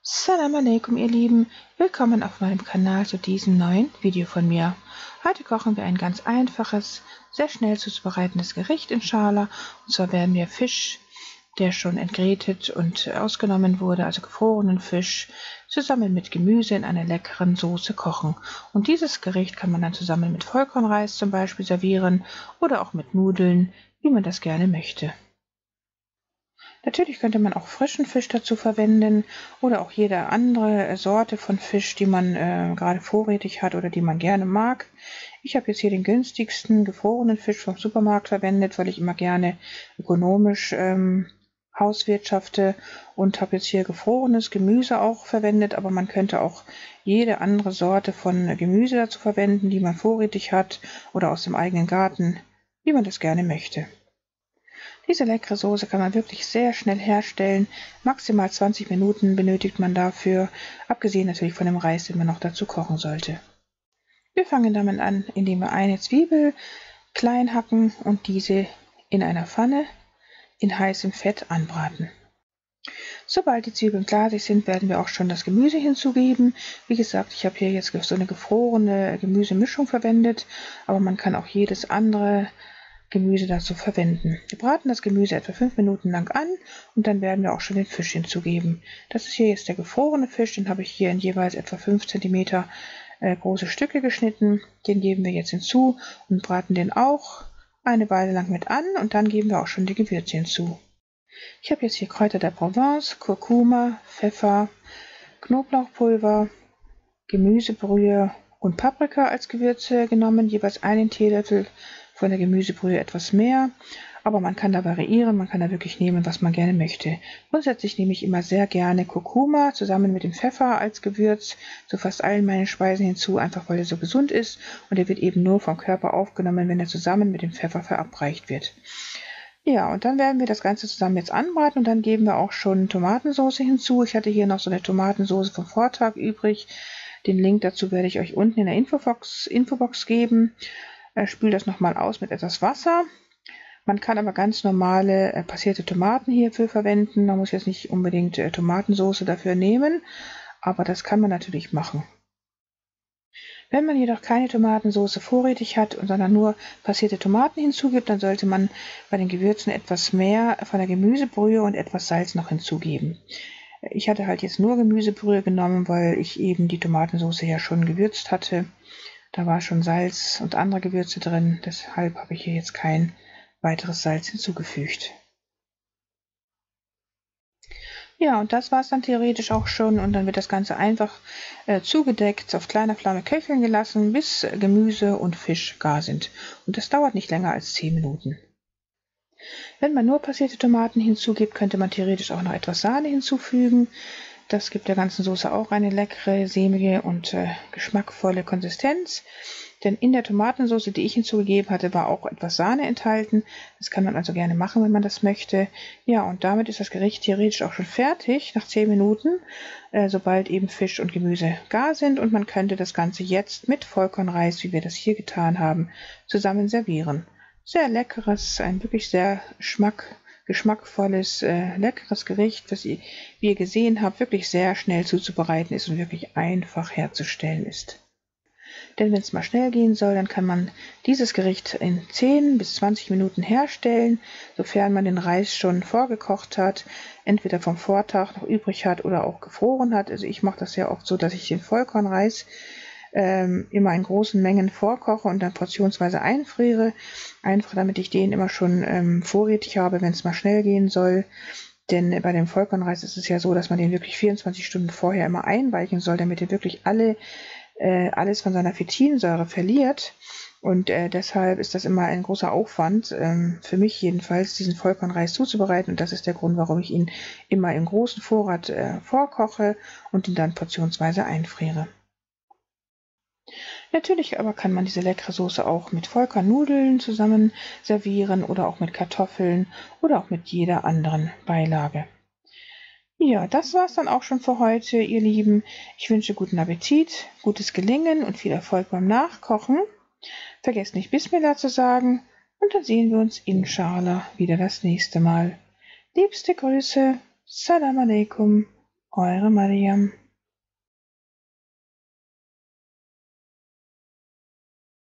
Salam alaikum, ihr Lieben. Willkommen auf meinem Kanal zu diesem neuen Video von mir. Heute kochen wir ein ganz einfaches, sehr schnell zuzubereitendes Gericht, inshallah. Und zwar werden wir Fisch, der schon entgrätet und ausgenommen wurde, also gefrorenen Fisch, zusammen mit Gemüse in einer leckeren Soße kochen. Und dieses Gericht kann man dann zusammen mit Vollkornreis zum Beispiel servieren oder auch mit Nudeln, wie man das gerne möchte. Natürlich könnte man auch frischen Fisch dazu verwenden oder auch jede andere Sorte von Fisch, die man gerade vorrätig hat oder die man gerne mag. Ich habe jetzt hier den günstigsten gefrorenen Fisch vom Supermarkt verwendet, weil ich immer gerne ökonomisch hauswirtschafte, und habe jetzt hier gefrorenes Gemüse auch verwendet, aber man könnte auch jede andere Sorte von Gemüse dazu verwenden, die man vorrätig hat oder aus dem eigenen Garten, wie man das gerne möchte. Diese leckere Soße kann man wirklich sehr schnell herstellen. Maximal 20 Minuten benötigt man dafür, abgesehen natürlich von dem Reis, den man noch dazu kochen sollte. Wir fangen damit an, indem wir eine Zwiebel klein hacken und diese in einer Pfanne in heißem Fett anbraten. Sobald die Zwiebeln glasig sind, werden wir auch schon das Gemüse hinzugeben. Wie gesagt, ich habe hier jetzt so eine gefrorene Gemüsemischung verwendet, aber man kann auch jedes andere Gemüse dazu verwenden. Wir braten das Gemüse etwa 5 Minuten lang an und dann werden wir auch schon den Fisch hinzugeben. Das ist hier jetzt der gefrorene Fisch, den habe ich hier in jeweils etwa 5 cm große Stücke geschnitten. Den geben wir jetzt hinzu und braten den auch eine Weile lang mit an, und dann geben wir auch schon die Gewürze hinzu. Ich habe jetzt hier Kräuter der Provence, Kurkuma, Pfeffer, Knoblauchpulver, Gemüsebrühe und Paprika als Gewürze genommen, jeweils einen Teelöffel von der Gemüsebrühe etwas mehr, aber man kann da variieren, man kann da wirklich nehmen, was man gerne möchte. Grundsätzlich nehme ich immer sehr gerne Kurkuma zusammen mit dem Pfeffer als Gewürz zu fast allen meinen Speisen hinzu, einfach weil er so gesund ist, und er wird eben nur vom Körper aufgenommen, wenn er zusammen mit dem Pfeffer verabreicht wird. Ja, und dann werden wir das Ganze zusammen jetzt anbraten, und dann geben wir auch schon Tomatensauce hinzu. Ich hatte hier noch so eine Tomatensauce vom Vortag übrig. Den Link dazu werde ich euch unten in der Infobox geben. Spült das nochmal aus mit etwas Wasser. Man kann aber ganz normale passierte Tomaten hierfür verwenden. Man muss jetzt nicht unbedingt Tomatensauce dafür nehmen, aber das kann man natürlich machen. Wenn man jedoch keine Tomatensauce vorrätig hat, sondern nur passierte Tomaten hinzugibt, dann sollte man bei den Gewürzen etwas mehr von der Gemüsebrühe und etwas Salz noch hinzugeben. Ich hatte halt jetzt nur Gemüsebrühe genommen, weil ich eben die Tomatensauce ja schon gewürzt hatte. Da war schon Salz und andere Gewürze drin, deshalb habe ich hier jetzt kein weiteres Salz hinzugefügt. Ja, und das war es dann theoretisch auch schon, und dann wird das Ganze einfach zugedeckt, auf kleiner Flamme köcheln gelassen, bis Gemüse und Fisch gar sind. Und das dauert nicht länger als 10 Minuten. Wenn man nur passierte Tomaten hinzugibt, könnte man theoretisch auch noch etwas Sahne hinzufügen. Das gibt der ganzen Soße auch eine leckere, sämige und geschmackvolle Konsistenz. Denn in der Tomatensauce, die ich hinzugegeben hatte, war auch etwas Sahne enthalten. Das kann man also gerne machen, wenn man das möchte. Ja, und damit ist das Gericht theoretisch auch schon fertig, nach 10 Minuten, sobald eben Fisch und Gemüse gar sind. Und man könnte das Ganze jetzt mit Vollkornreis, wie wir das hier getan haben, zusammen servieren. Sehr leckeres, ein wirklich sehr geschmackvolles, leckeres Gericht, das wie ihr gesehen habt, wirklich sehr schnell zuzubereiten ist und wirklich einfach herzustellen ist. Denn wenn es mal schnell gehen soll, dann kann man dieses Gericht in 10 bis 20 Minuten herstellen, sofern man den Reis schon vorgekocht hat, entweder vom Vortag noch übrig hat oder auch gefroren hat. Also ich mache das ja oft so, dass ich den Vollkornreis immer in großen Mengen vorkoche und dann portionsweise einfriere, einfach damit ich den immer schon vorrätig habe, wenn es mal schnell gehen soll. Denn bei dem Vollkornreis ist es ja so, dass man den wirklich 24 Stunden vorher immer einweichen soll, damit er wirklich alles von seiner Phytinsäure verliert. Und deshalb ist das immer ein großer Aufwand, für mich jedenfalls, diesen Vollkornreis zuzubereiten. Und das ist der Grund, warum ich ihn immer im großen Vorrat vorkoche und ihn dann portionsweise einfriere. Natürlich aber kann man diese leckere Soße auch mit Vollkornnudeln zusammen servieren oder auch mit Kartoffeln oder auch mit jeder anderen Beilage. Ja, das war's dann auch schon für heute, ihr Lieben. Ich wünsche guten Appetit, gutes Gelingen und viel Erfolg beim Nachkochen. Vergesst nicht Bismillah zu sagen, und dann sehen wir uns inshallah wieder das nächste Mal. Liebste Grüße, Salam alaikum. Eure Mariam.